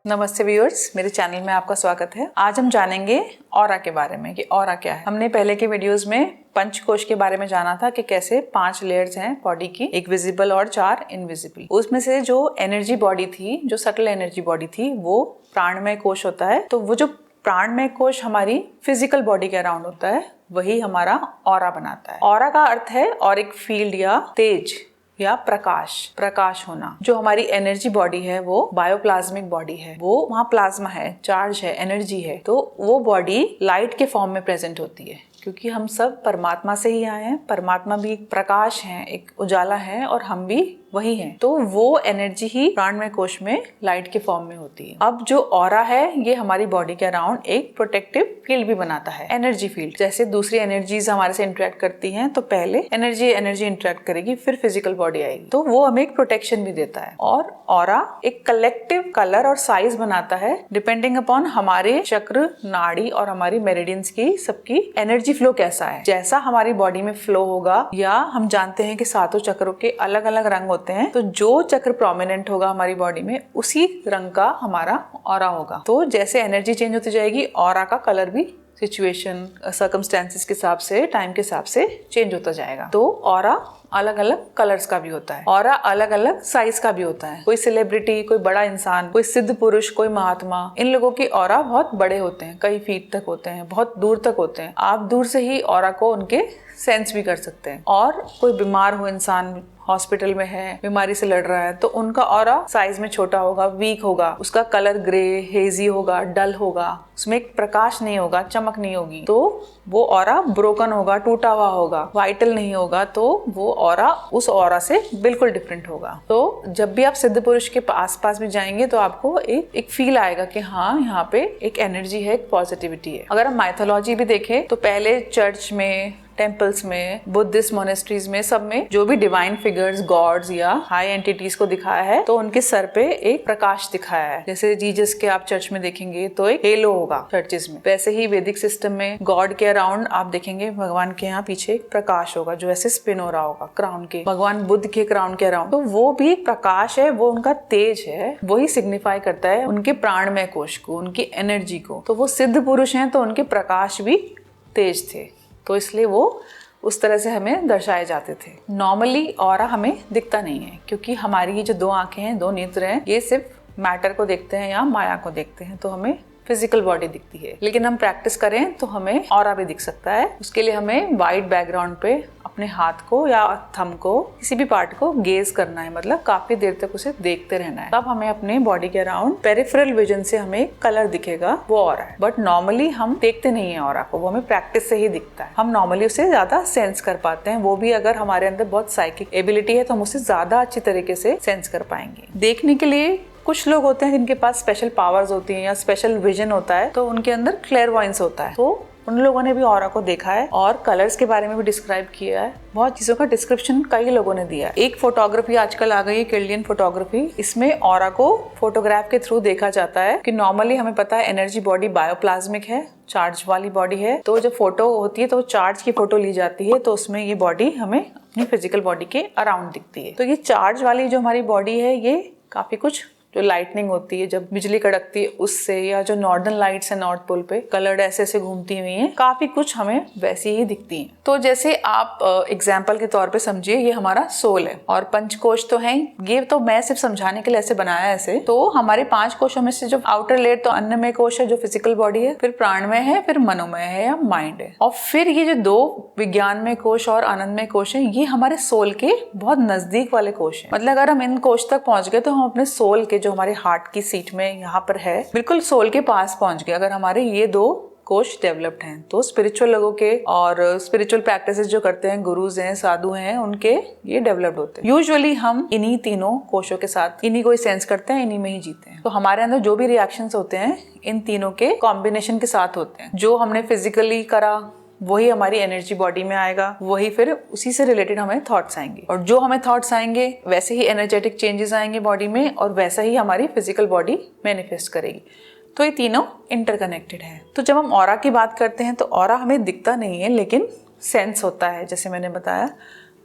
नमस्ते व्यूअर्स, मेरे चैनल में आपका स्वागत है। आज हम जानेंगे ऑरा के बारे में कि ऑरा क्या है। हमने पहले के वीडियोस में पंचकोश के बारे में जाना था कि कैसे 5 लेयर्स हैं बॉडी की, एक विजिबल और 4 इनविजिबल। उसमें से जो एनर्जी बॉडी थी, जो सटल एनर्जी बॉडी थी, वो प्राणमय कोश होता है। तो वो जो प्राणमय कोश हमारी फिजिकल बॉडी के अराउंड होता है, वही हमारा ऑरा बनाता है। ऑरा का अर्थ है ऑरिक फील्ड या तेज या प्रकाश होना। जो हमारी एनर्जी बॉडी है वो बायोप्लाज्मिक बॉडी है, वो वहाँ प्लाज्मा है, चार्ज है, एनर्जी है। तो वो बॉडी लाइट के फॉर्म में प्रेजेंट होती है, क्योंकि हम सब परमात्मा से ही आए हैं। परमात्मा भी एक प्रकाश है, एक उजाला है, और हम भी वही हैं। तो वो एनर्जी ही प्राणमय कोश में लाइट के फॉर्म में होती है। अब जो ऑरा है, ये हमारी बॉडी के अराउंड एक प्रोटेक्टिव फील्ड भी बनाता है, एनर्जी फील्ड। जैसे दूसरी एनर्जीज हमारे से इंटरेक्ट करती हैं, तो पहले एनर्जी इंटरेक्ट करेगी, फिर फिजिकल बॉडी आएगी, तो वो हमें एक प्रोटेक्शन भी देता है। और ऑरा एक कलेक्टिव कलर और साइज बनाता है डिपेंडिंग अपॉन हमारे चक्र, नाड़ी और हमारी मेरिडियंस की सबकी एनर्जी फ्लो कैसा है। जैसा हमारी बॉडी में फ्लो होगा, या हम जानते हैं कि 7 चक्रों के अलग अलग रंग होते हैं, तो जो चक्र प्रोमिनेंट होगा हमारी बॉडी में, उसी रंग का हमारा ऑरा होगा। तो जैसे एनर्जी चेंज होती जाएगी, ऑरा का कलर भी सिचुएशन, सर्कमस्टेंसेस के हिसाब से, टाइम के हिसाब से चेंज होता जाएगा। तो ऑरा अलग अलग कलर्स का भी होता है, ऑरा अलग अलग साइज का भी होता है। कोई सेलिब्रिटी, कोई बड़ा इंसान, कोई सिद्ध पुरुष, कोई महात्मा, इन लोगों की ऑरा बहुत बड़े होते हैं, कई फीट तक होते हैं, बहुत दूर तक होते हैं। आप दूर से ही ऑरा को उनके सेंस भी कर सकते हैं। और कोई बीमार हो इंसान, हॉस्पिटल में है, बीमारी से लड़ रहा है, तो उनका ऑरा साइज में छोटा होगा, वीक होगा, उसका कलर ग्रे, हेजी होगा, डल होगा, उसमें एक प्रकाश नहीं होगा, चमक नहीं होगी, तो वो ऑरा ब्रोकन होगा, टूटा हुआ होगा, वाइटल नहीं होगा, तो वो ऑरा उस ऑरा से बिल्कुल डिफरेंट होगा। तो जब भी आप सिद्ध पुरुष के आसपास भी जाएंगे, तो आपको एक फील आएगा कि हाँ, यहाँ पे एक एनर्जी है, एक पॉजिटिविटी है। अगर हम माइथोलॉजी भी देखें, तो पहले चर्च में, टेम्पल्स में, बुद्धिस्ट मोनेस्ट्रीज में, सब में जो भी डिवाइन फिगर्स, गॉड्स या हाई एंटिटीज को दिखाया है, तो उनके सर पे एक प्रकाश दिखाया है। जैसे जीसस के आप चर्च में देखेंगे तो एक हेलो होगा चर्चेस में। वैसे ही वैदिक सिस्टम में गॉड के अराउंड आप देखेंगे, भगवान के यहाँ पीछे एक प्रकाश होगा, जो ऐसे स्पिन हो रहा होगा क्राउन के, भगवान बुद्ध के क्राउन के अराउंड। तो वो भी प्रकाश है, वो उनका तेज है, वही सिग्निफाई करता है उनके प्राणमय कोश को, उनकी एनर्जी को। तो वो सिद्ध पुरुष हैं, तो उनके प्रकाश भी तेज थे, तो इसलिए वो उस तरह से हमें दर्शाए जाते थे। नॉर्मली ऑरा हमें दिखता नहीं है, क्योंकि हमारी ये जो 2 आंखें हैं, 2 नेत्र हैं, ये सिर्फ मैटर को देखते हैं या माया को देखते हैं, तो हमें फिजिकल बॉडी दिखती है। लेकिन हम प्रैक्टिस करें तो हमें ऑरा भी दिख सकता है। उसके लिए हमें वाइट बैकग्राउंड पे अपने हाथ को या थंब को, किसी भी पार्ट को गेज करना है, मतलब काफी देर तक उसे देखते रहना है। तब हमें अपने बॉडी के अराउंड पेरिफेरल विजन से हमें कलर दिखेगा, वो ऑरा है। बट नॉर्मली हम देखते नहीं है ऑरा को, वो हमें प्रैक्टिस से ही दिखता है। हम नॉर्मली उसे ज्यादा सेंस कर पाते हैं, वो भी अगर हमारे अंदर बहुत साइकिक एबिलिटी है, तो हम उसे ज्यादा अच्छी तरीके से सेंस कर पाएंगे। देखने के लिए कुछ लोग होते हैं जिनके पास स्पेशल पावर्स होती हैं या स्पेशल विजन होता है, तो उनके अंदर क्लेयरवॉयंस होता है, तो उन लोगों ने भी ऑरा को देखा है और कलर्स के बारे में भी डिस्क्राइब किया है। बहुत चीजों का डिस्क्रिप्शन कई लोगों ने दिया है। एक फोटोग्राफी आजकल आ गई है, किल्डियन फोटोग्राफी। इसमें ऑरा को फोटोग्राफ के थ्रू देखा जाता है कि नॉर्मली हमें पता है एनर्जी बॉडी बायोप्लाज्मिक है, चार्ज वाली बॉडी है। तो जब फोटो होती है तो चार्ज की फोटो ली जाती है, तो उसमें ये बॉडी हमें अपनी फिजिकल बॉडी के अराउंड दिखती है। तो ये चार्ज वाली जो हमारी बॉडी है, ये काफी कुछ, जो लाइटनिंग होती है, जब बिजली कड़कती है उससे, या जो नॉर्दर्न लाइट्स है नॉर्थ पोल पे कलर्ड ऐसे ऐसे घूमती हुई हैं, काफी कुछ हमें वैसी ही दिखती हैं। तो जैसे आप एग्जाम्पल के तौर पे समझिए, ये हमारा सोल है और पंचकोश तो हैं। ये तो मैं सिर्फ समझाने के लिए ऐसे बनाया है ऐसे। तो हमारे 5 कोशों में से जो आउटर लेयर, तो अन्नमय कोश है जो फिजिकल बॉडी है, फिर प्राणमय है, फिर मनोमय है या माइंड है, और फिर ये जो 2 विज्ञानमय कोश और आनंदमय कोश है, ये हमारे सोल के बहुत नजदीक वाले कोश है। मतलब अगर हम इन कोश तक पहुंच गए, तो हम अपने सोल के, जो हमारे हार्ट की सीट में यहाँ पर है, बिल्कुल सोल के पास पहुंच गए अगर हमारे ये 2 कोश डेवलप्ड हैं। तो स्पिरिचुअल लोगों के और स्पिरिचुअल प्रैक्टिसेस जो करते हैं, गुरुज हैं, साधु हैं, उनके ये डेवलप्ड होते हैं। यूजुअली हम इन्हीं तीनों कोशों के साथ, इन्हीं को ही सेंस करते हैं, इन्हीं में ही जीते हैं। तो हमारे अंदर जो भी रिएक्शंस होते हैं, इन तीनों के कॉम्बिनेशन के साथ होते हैं। जो हमने फिजिकली करा, वही हमारी एनर्जी बॉडी में आएगा, वही फिर उसी से रिलेटेड हमें थॉट्स आएंगे, और जो हमें थॉट्स आएंगे वैसे ही एनर्जेटिक चेंजेस आएंगे बॉडी में, और वैसा ही हमारी फिजिकल बॉडी मैनिफेस्ट करेगी। तो ये तीनों इंटरकनेक्टेड है। तो जब हम ऑरा की बात करते हैं, तो ऑरा हमें दिखता नहीं है, लेकिन सेंस होता है, जैसे मैंने बताया।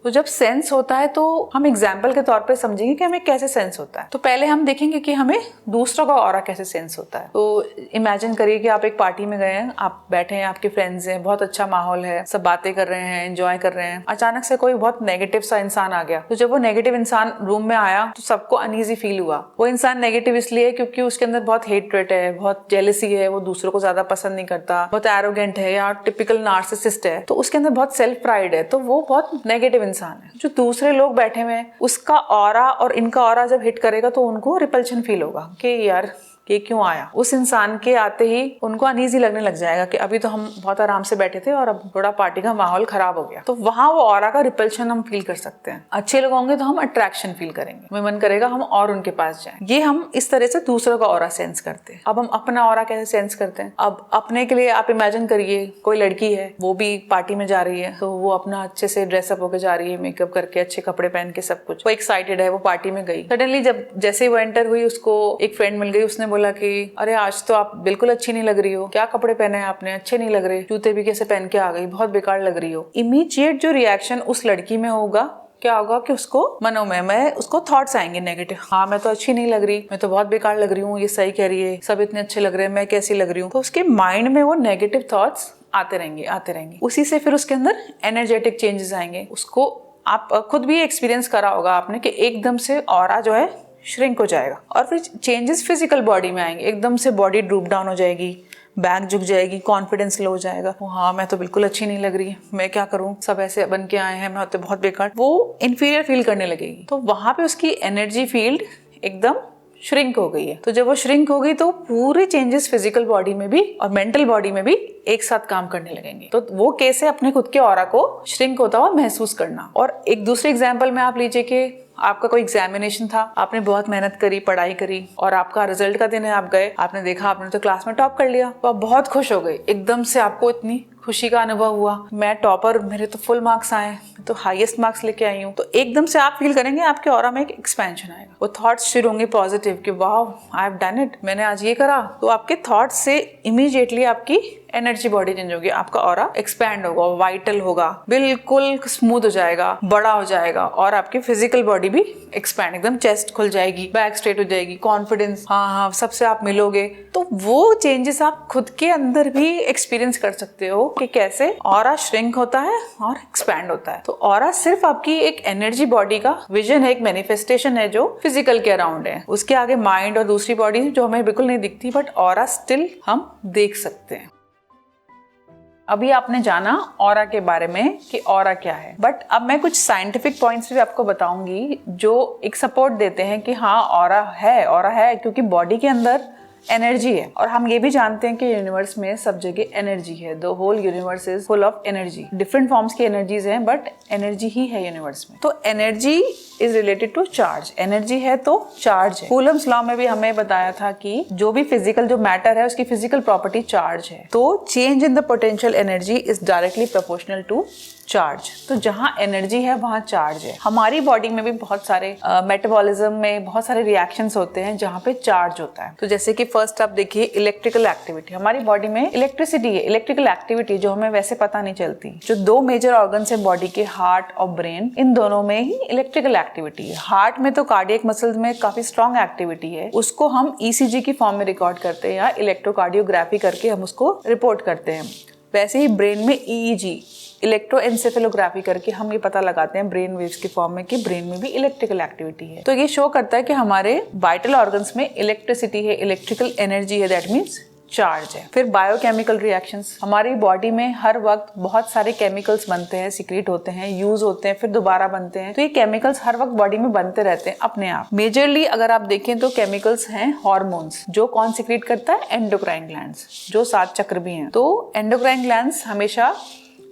तो जब सेंस होता है तो हम एग्जाम्पल के तौर पे समझेंगे कि हमें कैसे सेंस होता है। तो पहले हम देखेंगे कि हमें दूसरों का ऑरा कैसे सेंस होता है। तो इमेजिन करिए कि आप एक पार्टी में गए हैं, आप बैठे हैं, आपके फ्रेंड्स हैं, बहुत अच्छा माहौल है, सब बातें कर रहे हैं, एंजॉय कर रहे हैं। अचानक से कोई बहुत नेगेटिव सा इंसान आ गया। तो जब वो नेगेटिव इंसान रूम में आया तो सबको अनईजी फील हुआ। वो इंसान नेगेटिव इसलिए क्योंकि उसके अंदर बहुत हेट्रेट है, बहुत जेलसी है, वो दूसरों को ज्यादा पसंद नहीं करता, बहुत एरोगेंट है या टिपिकल नार्सिसिस्ट है, तो उसके अंदर बहुत सेल्फ प्राइड है, तो वो बहुत नेगेटिव इंसान है। जो दूसरे लोग बैठे हुए हैं उसका ऑरा और इनका ऑरा जब हिट करेगा तो उनको रिपल्शन फील होगा कि यार ये क्यों आया। उस इंसान के आते ही उनको अनईजी लगने लग जाएगा कि अभी तो हम बहुत आराम से बैठे थे और अब थोड़ा पार्टी का माहौल खराब हो गया। तो वहां वो ऑरा का रिपल्शन हम फील कर सकते हैं। अच्छे लोग होंगे तो हम अट्रैक्शन फील करेंगे, हमें मन करेगा हम और उनके पास जाएं। ये हम इस तरह से दूसरों का ऑरा सेंस करते हैं। अब हम अपना ऑरा कैसे सेंस करते हैं? अब अपने के लिए आप इमेजिन करिए कोई लड़की है, वो भी पार्टी में जा रही है, तो वो अपना अच्छे से ड्रेसअप होकर जा रही है, मेकअप करके, अच्छे कपड़े पहन के, सब कुछ। वो एक्साइटेड है, वो पार्टी में गई। सडनली जब जैसे ही वो एंटर हुई उसको एक फ्रेंड मिल गई, उसने बोला कि अरे आज तो आप बिल्कुल अच्छी नहीं लग रही हो, क्या कपड़े पहने हैं आपने, अच्छे नहीं लग रहे, जूते भी कैसे पहन के आ गई, बहुत बेकार लग रही हो। इमीडिएट जो रिएक्शन उस लड़की में होगा क्या होगा कि उसको मनोमय में उसको थॉट्स आएंगे नेगेटिव। हाँ मैं तो अच्छी नहीं लग रही, मैं तो बहुत बेकार लग रही हूँ, ये सही कह रही है, सब इतने अच्छे लग रहे हैं, मैं कैसी लग रही हूँ। तो उसके माइंड में वो नेगेटिव थॉट्स आते रहेंगे। उसी से फिर उसके अंदर एनर्जेटिक चेंजेस आएंगे। उसको आप खुद भी एक्सपीरियंस करा होगा आपने कि एकदम से ऑरा जो है श्रिंक हो जाएगा और फिर चेंजेस फिजिकल बॉडी में आएंगे। एकदम से बॉडी ड्रूप डाउन हो जाएगी, बैक झुक जाएगी, कॉन्फिडेंस लो हो जाएगा। हाँ मैं तो बिल्कुल अच्छी नहीं लग रही, मैं क्या करूं, सब ऐसे बन के आए हैं, मैं तो बहुत बेकार। वो इन्फीरियर फील करने लगेगी। तो वहां पे उसकी एनर्जी फील्ड एकदम श्रिंक हो गई है। तो जब वो श्रिंक हो गई तो पूरे चेंजेस फिजिकल बॉडी में भी और मेंटल बॉडी में भी एक साथ काम करने लगेंगे। तो वो कैसे अपने खुद के ऑरा को श्रिंक होता हुआ महसूस करना। और एक दूसरे एग्जाम्पल में आप लीजिए कि आपका कोई एग्जामिनेशन था, आपने बहुत मेहनत करी, पढ़ाई करी और आपका रिजल्ट का दिन है, आप गए, आपने देखा आपने तो क्लास में टॉप कर लिया, तो आप बहुत खुश हो गए। एकदम से आपको इतनी खुशी का अनुभव हुआ, मैं टॉपर, मेरे तो फुल मार्क्स आए, मैं तो हाईएस्ट मार्क्स लेके आई हूँ। तो एकदम से आप फील करेंगे आपके ऑरा में एक एक्सपेंशन आएगा। वो थॉट्स शुरू होंगे पॉजिटिव कि वाह आई हैव डन इट, मैंने आज ये करा। तो आपके थॉट्स से इमीडिएटली आपकी एनर्जी बॉडी चेंज होगी, आपका ऑरा एक्सपैंड होगा, वाइटल होगा, बिल्कुल स्मूथ हो जाएगा, बड़ा हो जाएगा और आपकी फिजिकल बॉडी भी एक्सपैंड, एकदम चेस्ट खुल जाएगी, बैक स्ट्रेट हो जाएगी, कॉन्फिडेंस, हाँ सबसे आप मिलोगे। तो वो चेंजेस आप खुद के अंदर भी एक्सपीरियंस कर सकते हो कि कैसे ऑरा श्रिंक होता है और एक्सपैंड होता है। तो ऑरा सिर्फ आपकी एक एनर्जी बॉडी का विजन है, एक मैनिफेस्टेशन है जो फिजिकल के अराउंड है। उसके आगे माइंड और दूसरी बॉडी जो हमें बिल्कुल नहीं दिखती, बट ऑरा स्टिल हम देख सकते हैं। अभी आपने जाना ऑरा के बारे में कि ऑरा क्या है, बट अब मैं कुछ साइंटिफिक पॉइंट्स भी आपको बताऊंगी जो एक सपोर्ट देते हैं कि हाँ ऑरा है क्योंकि बॉडी के अंदर एनर्जी है। और हम ये भी जानते हैं कि यूनिवर्स में सब जगह एनर्जी है। The whole universe is full of energy. Different forms की एनर्जीज हैं बट एनर्जी ही है यूनिवर्स में। तो energy is related to charge. Energy है तो चार्ज है। कूलम्स लॉ में भी हमें बताया था कि जो भी फिजिकल जो मैटर है उसकी फिजिकल प्रॉपर्टी चार्ज है। तो change in the potential energy is directly proportional to charge. तो जहां एनर्जी है वहां चार्ज है। हमारी बॉडी में भी बहुत सारे मेटाबॉलिज्म में बहुत सारे रिएक्शंस होते हैं जहां पे चार्ज होता है। तो जैसे कि फर्स्ट आप देखिए इलेक्ट्रिकल एक्टिविटी। हमारी बॉडी में इलेक्ट्रिसिटी है, इलेक्ट्रिकल एक्टिविटी जो हमें वैसे पता नहीं चलती। जो दो मेजर ऑर्गन्स है बॉडी के, हार्ट और ब्रेन, इन दोनों में ही इलेक्ट्रिकल एक्टिविटी है। हार्ट में तो कार्डियक मसल्स में काफी स्ट्रॉन्ग एक्टिविटी है, उसको हम ईसीजी की फॉर्म में रिकॉर्ड करते हैं या इलेक्ट्रोकार्डियोग्राफी करके हम उसको रिपोर्ट करते हैं। वैसे ही ब्रेन में ईईजी इलेक्ट्रोएन्सेफेलोग्राफी करके हम ये पता लगाते हैं ब्रेन वेव्स की फॉर्म में कि ब्रेन में भी इलेक्ट्रिकल एक्टिविटी है। तो ये शो करता है कि हमारे वाइटल ऑर्गन्स में इलेक्ट्रिसिटी है, इलेक्ट्रिकल एनर्जी है, दैट मीन्स चार्ज है। फिर बायोकेमिकल रिएक्शंस। हमारी बॉडी में हर वक्त बहुत सारे केमिकल्स बनते हैं, सीक्रेट होते हैं, यूज होते हैं, फिर दोबारा बनते हैं। तो ये केमिकल्स हर वक्त बॉडी में बनते रहते हैं अपने आप। मेजरली अगर आप देखें तो केमिकल्स हैं हार्मोन्स। जो कौन सीक्रेट करता है? एंडोक्राइन ग्लैंड्स, जो 7 चक्र भी हैं। तो एंडोक्राइन ग्लैंड्स हमेशा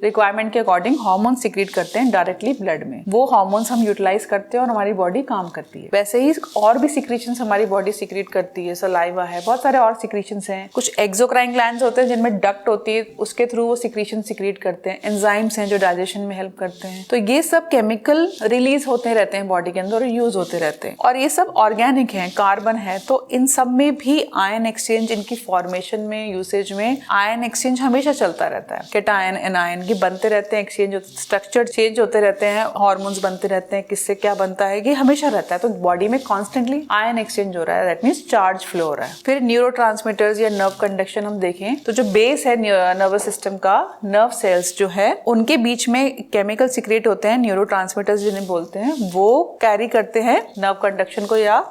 रिक्वायरमेंट के अकॉर्डिंग हार्मोन सीक्रेट करते हैं डायरेक्टली ब्लड में। वो हार्मोन्स हम यूटिलाइज करते हैं और हमारी बॉडी काम करती है। वैसे ही और भी सीक्रेशंस हमारी बॉडी सीक्रेट करती है, सलाइवा है, बहुत सारे और सीक्रेशंस हैं। कुछ एक्सोक्राइन ग्लैंड्स होते हैं जिनमें डक्ट होती है, उसके थ्रू वो सीक्रेशन सीक्रेट करते हैं। एंजाइम्स हैं जो डाइजेशन में हेल्प करते हैं। तो ये सब केमिकल रिलीज होते रहते हैं बॉडी के अंदर और यूज होते रहते हैं। और ये सब ऑर्गेनिक है, कार्बन है, तो इन सब में भी आयन एक्सचेंज, इनकी फॉर्मेशन में, यूसेज में आयन एक्सचेंज हमेशा चलता रहता है। कैटायन एनायन ये बनते रहते हैं, एक्सचेंज होते, स्ट्रक्चर चेंज होते रहते हैं, हार्मोन्स बनते रहते हैं, किससे क्या बनता है ये हमेशा रहता है। तो बॉडी में कॉन्स्टेंटली आयन एक्सचेंज हो रहा है, दैट मीन्स चार्ज फ्लो हो रहा है। फिर न्यूरोट्रांसमीटर्स या नर्व कंडक्शन हम देखें तो जो बेस है नर्वस सिस्टम का, नर्व सेल्स जो है उनके बीच में केमिकल सिक्रेट होते हैं, न्यूरोट्रांसमीटर्स जिन्हें बोलते हैं, वो कैरी करते हैं नर्व कंडक्शन को या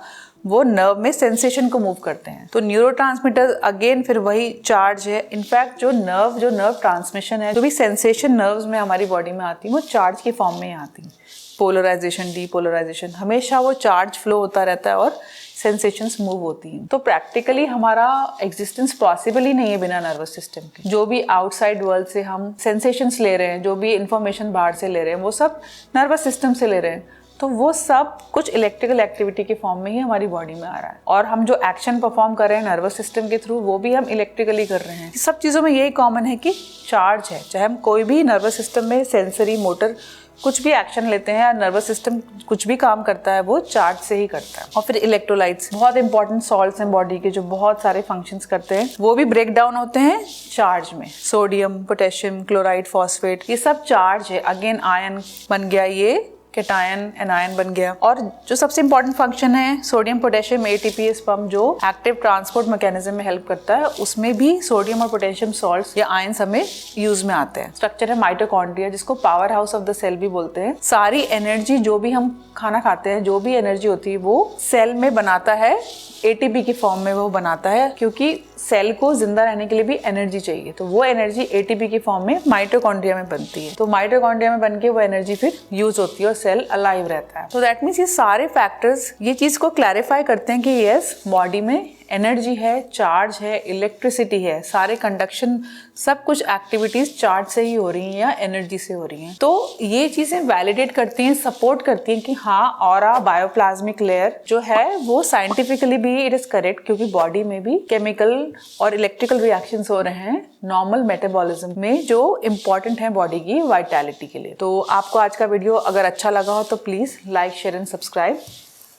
वो नर्व में सेंसेशन को मूव करते हैं। तो न्यूरोट्रांसमीटर अगेन फिर वही चार्ज है। इनफैक्ट जो नर्व ट्रांसमिशन है, जो भी सेंसेशन नर्व्स में हमारी बॉडी में आती है वो चार्ज की फॉर्म में आती है। पोलराइजेशन, डीपोलराइजेशन, हमेशा वो चार्ज फ्लो होता रहता है और सेंसेशंस मूव होती हैं। तो प्रैक्टिकली हमारा एग्जिस्टेंस पॉसिबल ही नहीं है बिना नर्वस सिस्टम के। जो भी आउटसाइड वर्ल्ड से हम सेंसेशंस ले रहे हैं, जो भी इंफॉर्मेशन बाहर से ले रहे हैं, वो सब नर्वस सिस्टम से ले रहे हैं। तो वो सब कुछ इलेक्ट्रिकल एक्टिविटी के फॉर्म में ही हमारी बॉडी में आ रहा है, और हम जो एक्शन परफॉर्म कर रहे हैं नर्वस सिस्टम के थ्रू, वो भी हम इलेक्ट्रिकली कर रहे हैं। सब चीज़ों में यही कॉमन है कि चार्ज है। चाहे हम कोई भी नर्वस सिस्टम में सेंसरी, मोटर कुछ भी एक्शन लेते हैं या नर्वस सिस्टम कुछ भी काम करता है, वो चार्ज से ही करता है। और फिर इलेक्ट्रोलाइट्स, बहुत इंपॉर्टेंट सॉल्ट्स हैं बॉडी के, जो बहुत सारे फंक्शंस करते हैं, वो भी ब्रेक डाउन होते हैं चार्ज में। सोडियम, पोटेशियम, क्लोराइड, फॉस्फेट, ये सब चार्ज है। अगेन आयन बन गया, ये कैटायन एनायन बन गया। और जो सबसे इंपॉर्टेंट फंक्शन है सोडियम, पोटेशियम, एटीपी पंप, जो एक्टिव ट्रांसपोर्ट मैकेनिज्म में हेल्प करता है, उसमें भी सोडियम और पोटेशियम सॉल्ट्स या आयंस हमें यूज में आते हैं। स्ट्रक्चर है माइटोकॉन्ड्रिया, जिसको power house of the cell भी बोलते हैं। सारी एनर्जी, जो भी हम खाना खाते हैं, जो भी एनर्जी होती है, वो सेल में बनाता है, एटीपी की फॉर्म में वो बनाता है, क्योंकि सेल को जिंदा रहने के लिए भी एनर्जी चाहिए। तो वो एनर्जी एटीपी की फॉर्म में माइटोकॉन्ड्रिया में बनती है। तो माइटोकॉन्ड्रिया में बनके वो एनर्जी फिर यूज होती है और सेल अलाइव रहता है। तो दैट मीन्स ये सारे फैक्टर्स ये चीज को क्लैरिफाई करते हैं कि यस, बॉडी में एनर्जी है, चार्ज है, इलेक्ट्रिसिटी है, सारे कंडक्शन, सब कुछ एक्टिविटीज चार्ज से ही हो रही हैं या एनर्जी से हो रही हैं। तो ये चीजें वैलिडेट करती हैं, सपोर्ट करती हैं कि हाँ, ऑरा, बायोप्लाज्मिक लेयर जो है वो साइंटिफिकली भी इट इज करेक्ट, क्योंकि बॉडी में भी केमिकल और इलेक्ट्रिकल रिएक्शंस हो रहे हैं नॉर्मल मेटाबॉलिज्म में, जो इंपॉर्टेंट है बॉडी की वाइटैलिटी के लिए। तो आपको आज का वीडियो अगर अच्छा लगा हो तो please like, share and subscribe.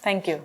Thank you.